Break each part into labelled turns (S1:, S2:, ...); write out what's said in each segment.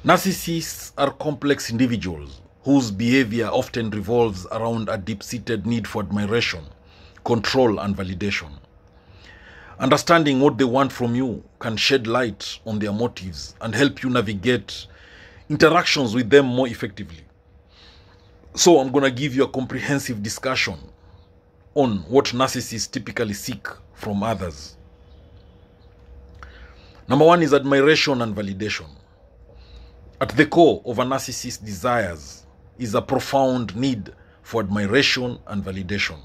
S1: Narcissists are complex individuals whose behavior often revolves around a deep-seated need for admiration, control, and validation. Understanding what they want from you can shed light on their motives and help you navigate interactions with them more effectively. So I'm going to give you a comprehensive discussion on what narcissists typically seek from others. Number one is admiration and validation. At the core of a narcissist's desires is a profound need for admiration and validation.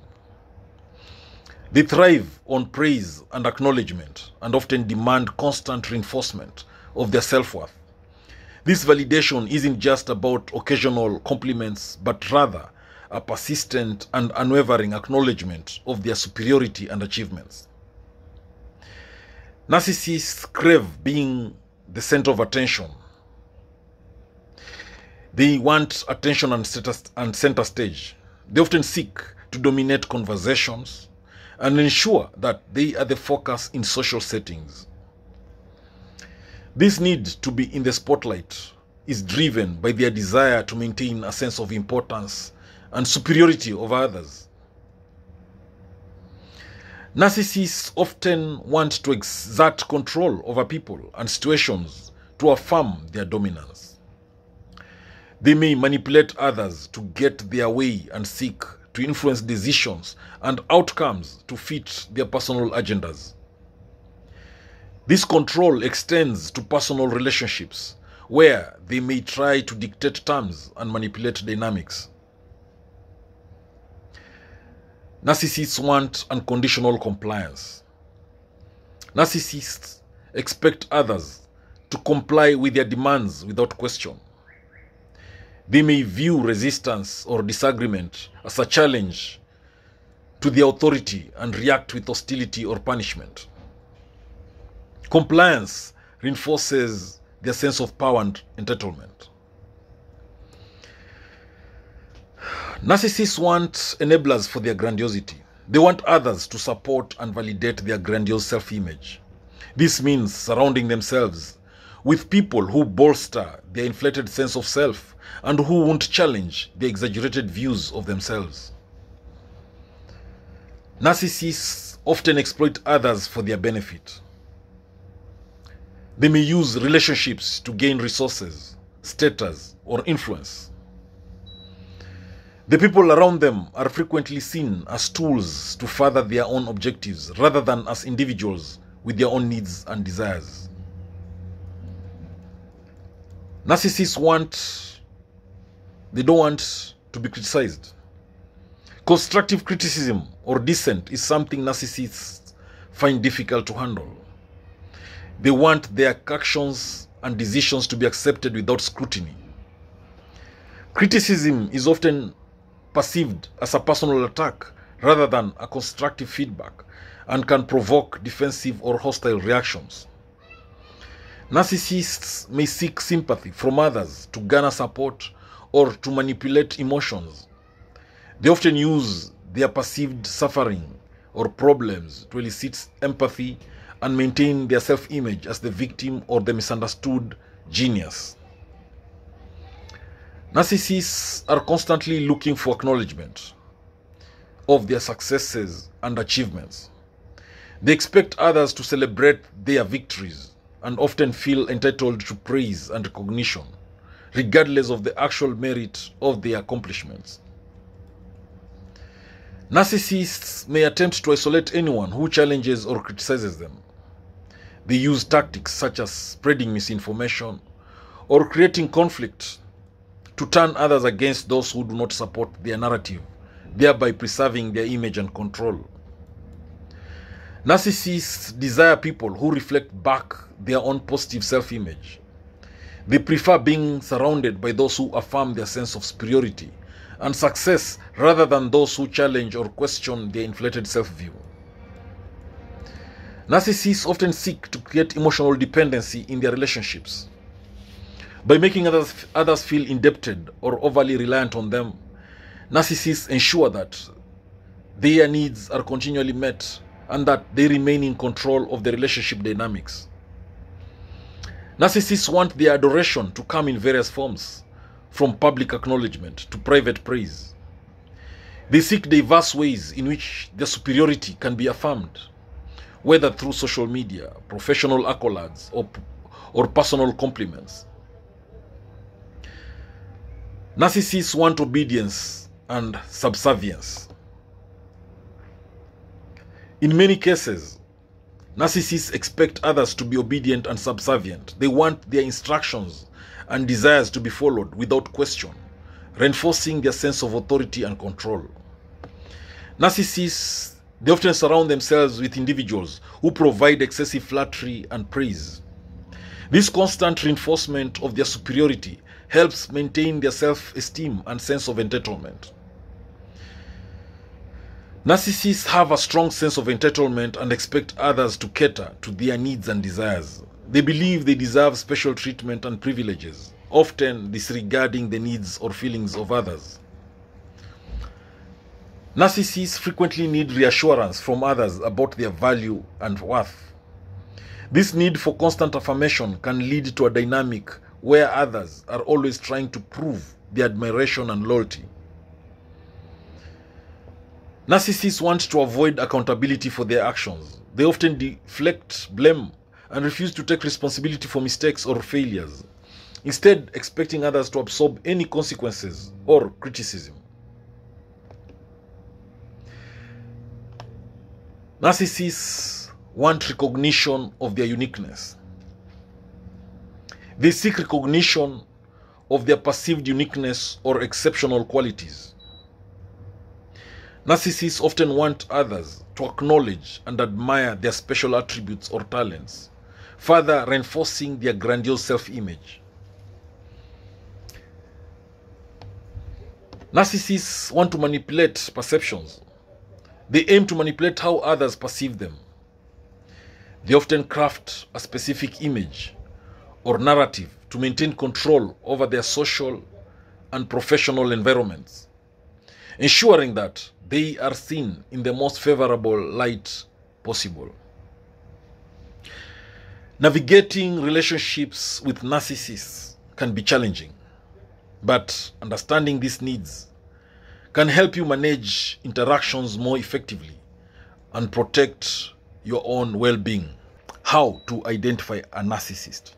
S1: They thrive on praise and acknowledgement and often demand constant reinforcement of their self-worth. This validation isn't just about occasional compliments, but rather a persistent and unwavering acknowledgement of their superiority and achievements. Narcissists crave being the center of attention. They want attention and center stage. They often seek to dominate conversations and ensure that they are the focus in social settings. This need to be in the spotlight is driven by their desire to maintain a sense of importance and superiority over others. Narcissists often want to exert control over people and situations to affirm their dominance. They may manipulate others to get their way and seek to influence decisions and outcomes to fit their personal agendas. This control extends to personal relationships, where they may try to dictate terms and manipulate dynamics. Narcissists want unconditional compliance. Narcissists expect others to comply with their demands without question. They may view resistance or disagreement as a challenge to their authority and react with hostility or punishment. Compliance reinforces their sense of power and entitlement. Narcissists want enablers for their grandiosity. They want others to support and validate their grandiose self-image. This means surrounding themselves with people who bolster their inflated sense of self and who won't challenge the exaggerated views of themselves. Narcissists often exploit others for their benefit. They may use relationships to gain resources, status, or influence. The people around them are frequently seen as tools to further their own objectives rather than as individuals with their own needs and desires. Narcissists they don't want to be criticized. Constructive criticism or dissent is something narcissists find difficult to handle. They want their actions and decisions to be accepted without scrutiny. Criticism is often perceived as a personal attack rather than a constructive feedback and can provoke defensive or hostile reactions. Narcissists may seek sympathy from others to garner support or to manipulate emotions. They often use their perceived suffering or problems to elicit empathy and maintain their self-image as the victim or the misunderstood genius. Narcissists are constantly looking for acknowledgement of their successes and achievements. They expect others to celebrate their victories and often feel entitled to praise and recognition, regardless of the actual merit of their accomplishments. Narcissists may attempt to isolate anyone who challenges or criticizes them. They use tactics such as spreading misinformation or creating conflict to turn others against those who do not support their narrative, thereby preserving their image and control. Narcissists desire people who reflect back their own positive self-image. They prefer being surrounded by those who affirm their sense of superiority and success rather than those who challenge or question their inflated self-view. Narcissists often seek to create emotional dependency in their relationships. By making others feel indebted or overly reliant on them, narcissists ensure that their needs are continually met and that they remain in control of the relationship dynamics. Narcissists want their adoration to come in various forms, from public acknowledgement to private praise. They seek diverse ways in which their superiority can be affirmed, whether through social media, professional accolades, or personal compliments. Narcissists want obedience and subservience. In many cases, narcissists expect others to be obedient and subservient. They want their instructions and desires to be followed without question, reinforcing their sense of authority and control. Narcissists, they often surround themselves with individuals who provide excessive flattery and praise. This constant reinforcement of their superiority helps maintain their self-esteem and sense of entitlement. Narcissists have a strong sense of entitlement and expect others to cater to their needs and desires. They believe they deserve special treatment and privileges, often disregarding the needs or feelings of others. Narcissists frequently need reassurance from others about their value and worth. This need for constant affirmation can lead to a dynamic where others are always trying to prove their admiration and loyalty. Narcissists want to avoid accountability for their actions. They often deflect blame and refuse to take responsibility for mistakes or failures, instead expecting others to absorb any consequences or criticism. Narcissists want recognition of their uniqueness. They seek recognition of their perceived uniqueness or exceptional qualities. Narcissists often want others to acknowledge and admire their special attributes or talents, further reinforcing their grandiose self-image. Narcissists want to manipulate perceptions. They aim to manipulate how others perceive them. They often craft a specific image or narrative to maintain control over their social and professional environments, ensuring that they are seen in the most favorable light possible. Navigating relationships with narcissists can be challenging, but understanding these needs can help you manage interactions more effectively and protect your own well-being. How to identify a narcissist?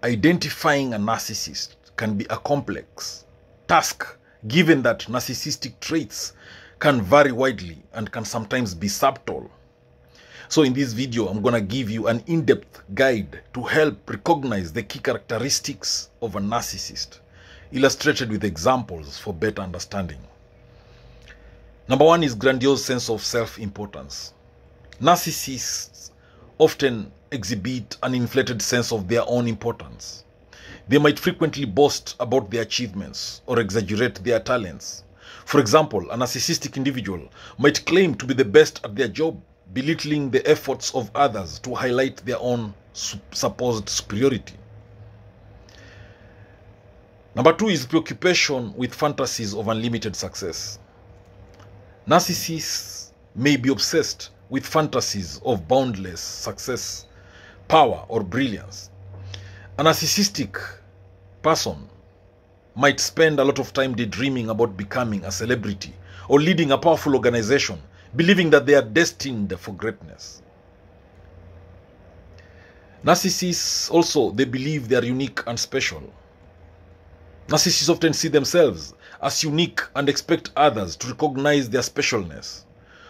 S1: Identifying a narcissist can be a complex task, given that narcissistic traits can vary widely and can sometimes be subtle. So in this video, I'm going to give you an in-depth guide to help recognize the key characteristics of a narcissist, illustrated with examples for better understanding. Number one is grandiose sense of self-importance. Narcissists often exhibit an inflated sense of their own importance. They might frequently boast about their achievements or exaggerate their talents. For example, a narcissistic individual might claim to be the best at their job, belittling the efforts of others to highlight their own supposed superiority. Number two is preoccupation with fantasies of unlimited success. Narcissists may be obsessed with fantasies of boundless success, power, or brilliance. A narcissistic person might spend a lot of time daydreaming about becoming a celebrity or leading a powerful organization, believing that they are destined for greatness. Narcissists also, they believe they are unique and special. Narcissists often see themselves as unique and expect others to recognize their specialness.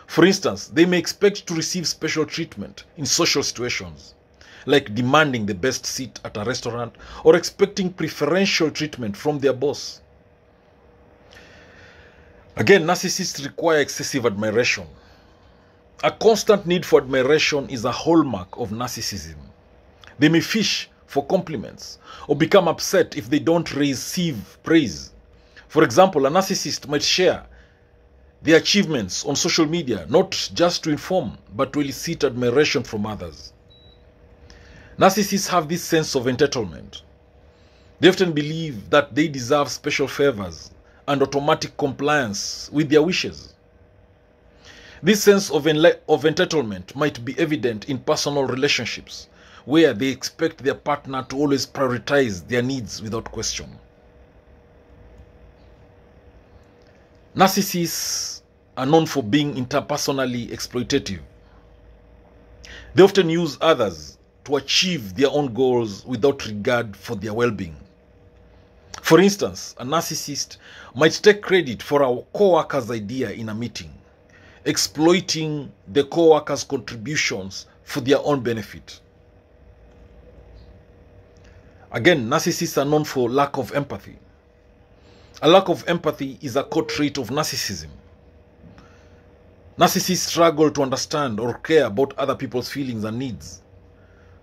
S1: For instance, they may expect to receive special treatment in social situations, like demanding the best seat at a restaurant or expecting preferential treatment from their boss. Again, narcissists require excessive admiration. A constant need for admiration is a hallmark of narcissism. They may fish for compliments or become upset if they don't receive praise. For example, a narcissist might share their achievements on social media, not just to inform, but to elicit admiration from others. Narcissists have this sense of entitlement. They often believe that they deserve special favors and automatic compliance with their wishes. This sense of entitlement might be evident in personal relationships, where they expect their partner to always prioritize their needs without question. Narcissists are known for being interpersonally exploitative. They often use others to achieve their own goals without regard for their well-being. For instance, a narcissist might take credit for a co-worker's idea in a meeting, exploiting the co-worker's contributions for their own benefit. Again, narcissists are known for lack of empathy. A lack of empathy is a core trait of narcissism. Narcissists struggle to understand or care about other people's feelings and needs.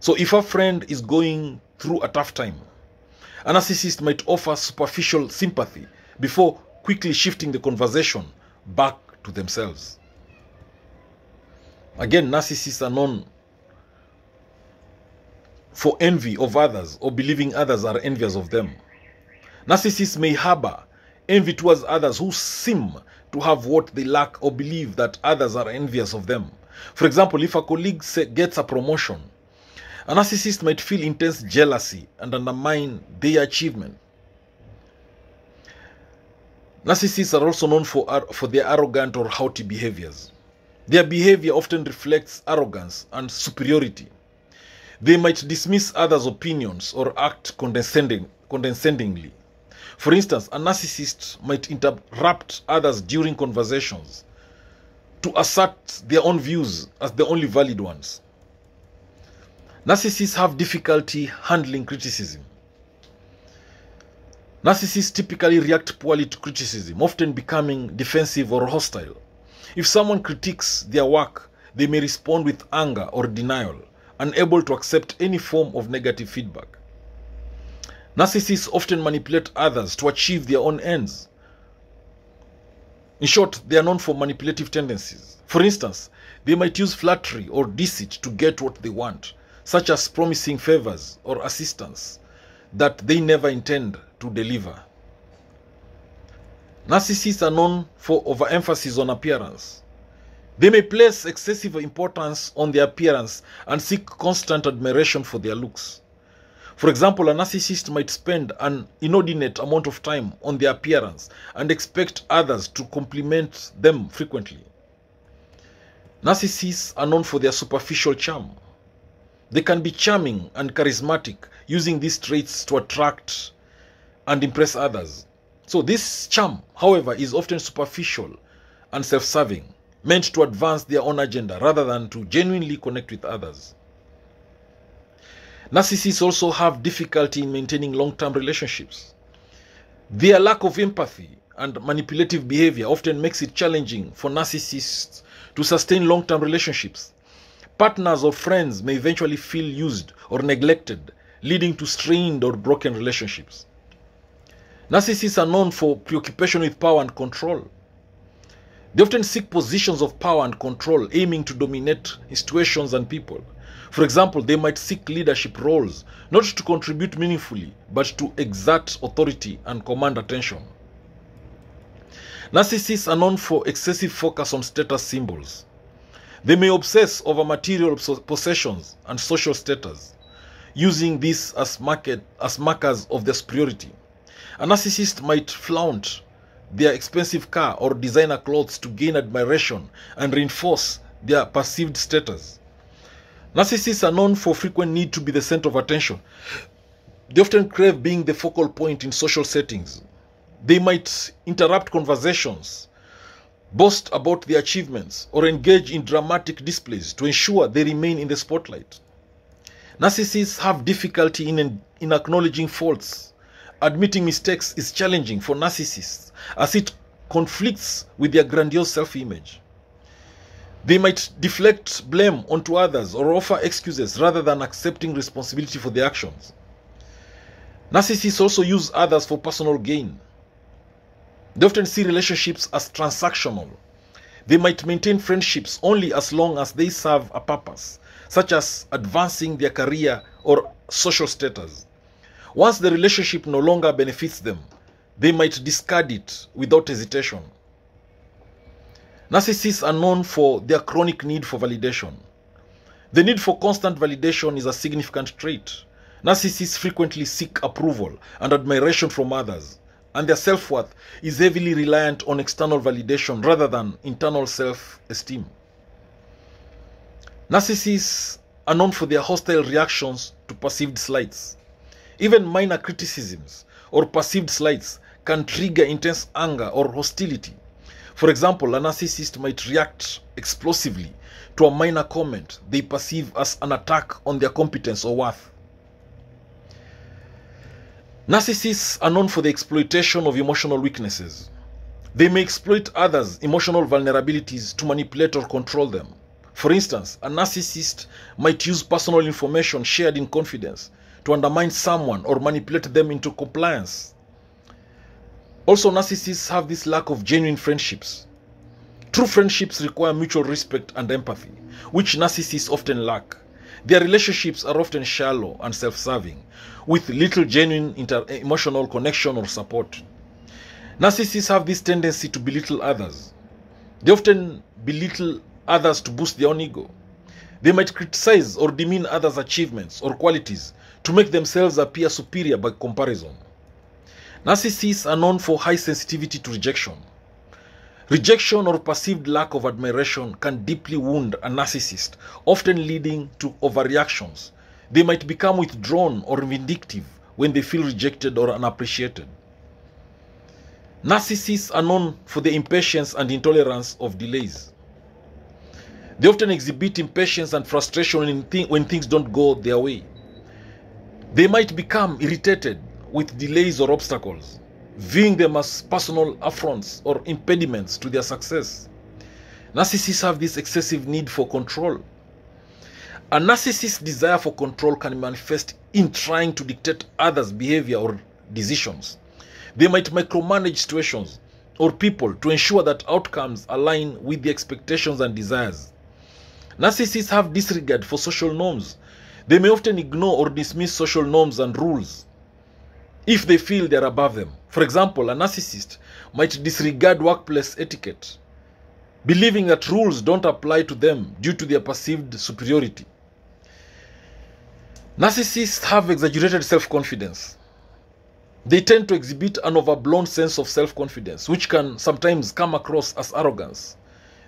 S1: So if a friend is going through a tough time, a narcissist might offer superficial sympathy before quickly shifting the conversation back to themselves. Again, narcissists are known for envy of others or believing others are envious of them. Narcissists may harbor envy towards others who seem to have what they lack or believe that others are envious of them. For example, if a colleague gets a promotion, a narcissist might feel intense jealousy and undermine their achievement. Narcissists are also known for their arrogant or haughty behaviors. Their behavior often reflects arrogance and superiority. They might dismiss others' opinions or act condescendingly. For instance, a narcissist might interrupt others during conversations to assert their own views as the only valid ones. Narcissists have difficulty handling criticism. Narcissists typically react poorly to criticism, often becoming defensive or hostile. If someone critiques their work, they may respond with anger or denial, unable to accept any form of negative feedback. Narcissists often manipulate others to achieve their own ends. In short, they are known for manipulative tendencies. For instance, they might use flattery or deceit to get what they want, such as promising favors or assistance that they never intend to deliver. Narcissists are known for overemphasis on appearance. They may place excessive importance on their appearance and seek constant admiration for their looks. For example, a narcissist might spend an inordinate amount of time on their appearance and expect others to compliment them frequently. Narcissists are known for their superficial charm. They can be charming and charismatic, using these traits to attract and impress others. So this charm, however, is often superficial and self-serving, meant to advance their own agenda rather than to genuinely connect with others. Narcissists also have difficulty in maintaining long-term relationships. Their lack of empathy and manipulative behavior often makes it challenging for narcissists to sustain long-term relationships. Partners or friends may eventually feel used or neglected, leading to strained or broken relationships. Narcissists are known for preoccupation with power and control. They often seek positions of power and control, aiming to dominate situations and people. For example, they might seek leadership roles, not to contribute meaningfully, but to exert authority and command attention. Narcissists are known for excessive focus on status symbols. They may obsess over material possessions and social status, using this as markers of their superiority. A narcissist might flaunt their expensive car or designer clothes to gain admiration and reinforce their perceived status. Narcissists are known for frequent need to be the center of attention. They often crave being the focal point in social settings. They might interrupt conversations, boast about their achievements, or engage in dramatic displays to ensure they remain in the spotlight. Narcissists have difficulty in acknowledging faults. Admitting mistakes is challenging for narcissists as it conflicts with their grandiose self-image. They might deflect blame onto others or offer excuses rather than accepting responsibility for their actions. Narcissists also use others for personal gain. They often see relationships as transactional. They might maintain friendships only as long as they serve a purpose, such as advancing their career or social status. Once the relationship no longer benefits them, they might discard it without hesitation. Narcissists are known for their chronic need for validation. The need for constant validation is a significant trait. Narcissists frequently seek approval and admiration from others, and their self-worth is heavily reliant on external validation rather than internal self-esteem. Narcissists are known for their hostile reactions to perceived slights. Even minor criticisms or perceived slights can trigger intense anger or hostility. For example, a narcissist might react explosively to a minor comment they perceive as an attack on their competence or worth. Narcissists are known for the exploitation of emotional weaknesses. They may exploit others' emotional vulnerabilities to manipulate or control them. For instance, a narcissist might use personal information shared in confidence to undermine someone or manipulate them into compliance. Also, narcissists have this lack of genuine friendships. True friendships require mutual respect and empathy, which narcissists often lack. Their relationships are often shallow and self-serving, with little genuine emotional connection or support. Narcissists have this tendency to belittle others. They often belittle others to boost their own ego. They might criticize or demean others' achievements or qualities to make themselves appear superior by comparison. Narcissists are known for high sensitivity to rejection. Rejection or perceived lack of admiration can deeply wound a narcissist, often leading to overreactions. They might become withdrawn or vindictive when they feel rejected or unappreciated. Narcissists are known for their impatience and intolerance of delays. They often exhibit impatience and frustration when things don't go their way. They might become irritated with delays or obstacles, viewing them as personal affronts or impediments to their success. Narcissists have this excessive need for control. A narcissist's desire for control can manifest in trying to dictate others' behavior or decisions. They might micromanage situations or people to ensure that outcomes align with the expectations and desires. Narcissists have disregard for social norms. They may often ignore or dismiss social norms and rules if they feel they are above them. For example, a narcissist might disregard workplace etiquette, believing that rules don't apply to them due to their perceived superiority. Narcissists have exaggerated self-confidence. They tend to exhibit an overblown sense of self-confidence, which can sometimes come across as arrogance.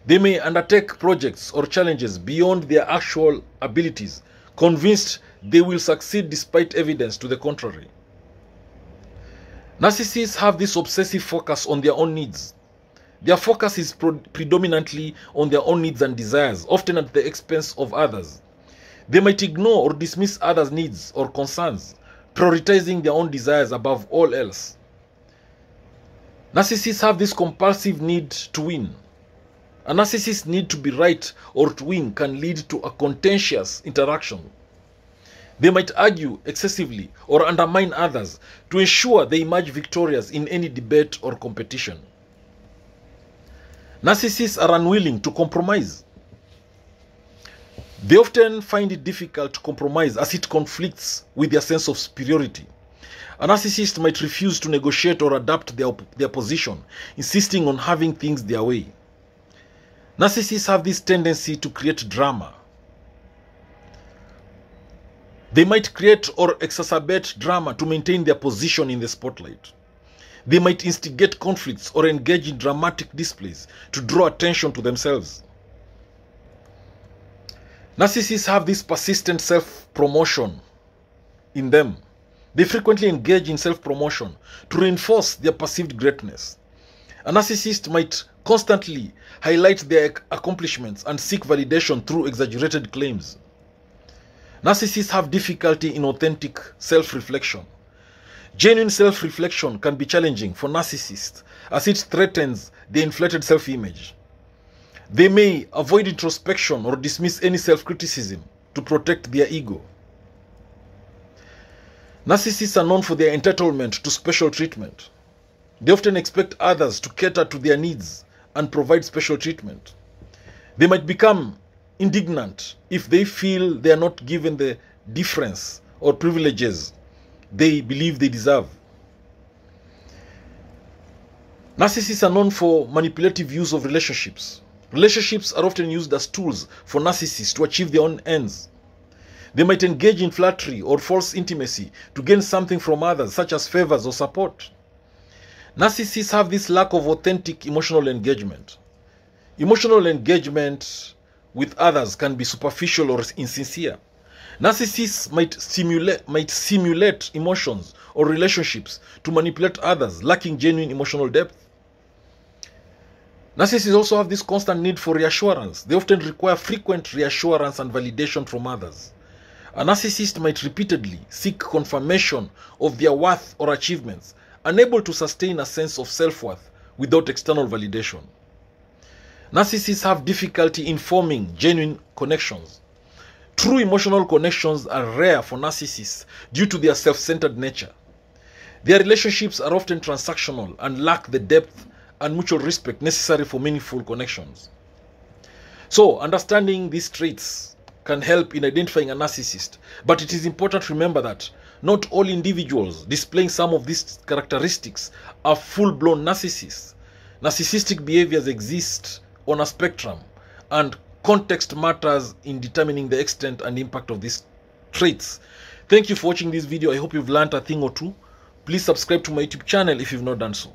S1: They may undertake projects or challenges beyond their actual abilities, convinced they will succeed despite evidence to the contrary. Narcissists have this obsessive focus on their own needs. Their focus is predominantly on their own needs and desires, often at the expense of others. They might ignore or dismiss others' needs or concerns, prioritizing their own desires above all else. Narcissists have this compulsive need to win. A narcissist's need to be right or to win can lead to a contentious interaction. They might argue excessively or undermine others to ensure they emerge victorious in any debate or competition. Narcissists are unwilling to compromise. They often find it difficult to compromise as it conflicts with their sense of superiority. A narcissist might refuse to negotiate or adapt their position, insisting on having things their way. Narcissists have this tendency to create drama. They might create or exacerbate drama to maintain their position in the spotlight. They might instigate conflicts or engage in dramatic displays to draw attention to themselves. Narcissists have this persistent self-promotion in them. They frequently engage in self-promotion to reinforce their perceived greatness. A narcissist might constantly highlight their accomplishments and seek validation through exaggerated claims. Narcissists have difficulty in authentic self-reflection. Genuine self-reflection can be challenging for narcissists as it threatens their inflated self-image. They may avoid introspection or dismiss any self-criticism to protect their ego. Narcissists are known for their entitlement to special treatment. They often expect others to cater to their needs and provide special treatment. They might become indignant if they feel they are not given the deference or privileges they believe they deserve. Narcissists are known for manipulative use of relationships. Relationships are often used as tools for narcissists to achieve their own ends. They might engage in flattery or false intimacy to gain something from others, such as favors or support. Narcissists have this lack of authentic emotional engagement. Emotional engagement with others can be superficial or insincere. Narcissists might simulate emotions or relationships to manipulate others, lacking genuine emotional depth. Narcissists also have this constant need for reassurance. They often require frequent reassurance and validation from others. A narcissist might repeatedly seek confirmation of their worth or achievements, unable to sustain a sense of self-worth without external validation. Narcissists have difficulty in forming genuine connections. True emotional connections are rare for narcissists due to their self-centered nature. Their relationships are often transactional and lack the depth and mutual respect necessary for meaningful connections. So, understanding these traits can help in identifying a narcissist, but it is important to remember that not all individuals displaying some of these characteristics are full-blown narcissists. Narcissistic behaviors exist on a spectrum, and context matters in determining the extent and impact of these traits. Thank you for watching this video. I hope you've learned a thing or two. Please subscribe to my YouTube channel if you've not done so.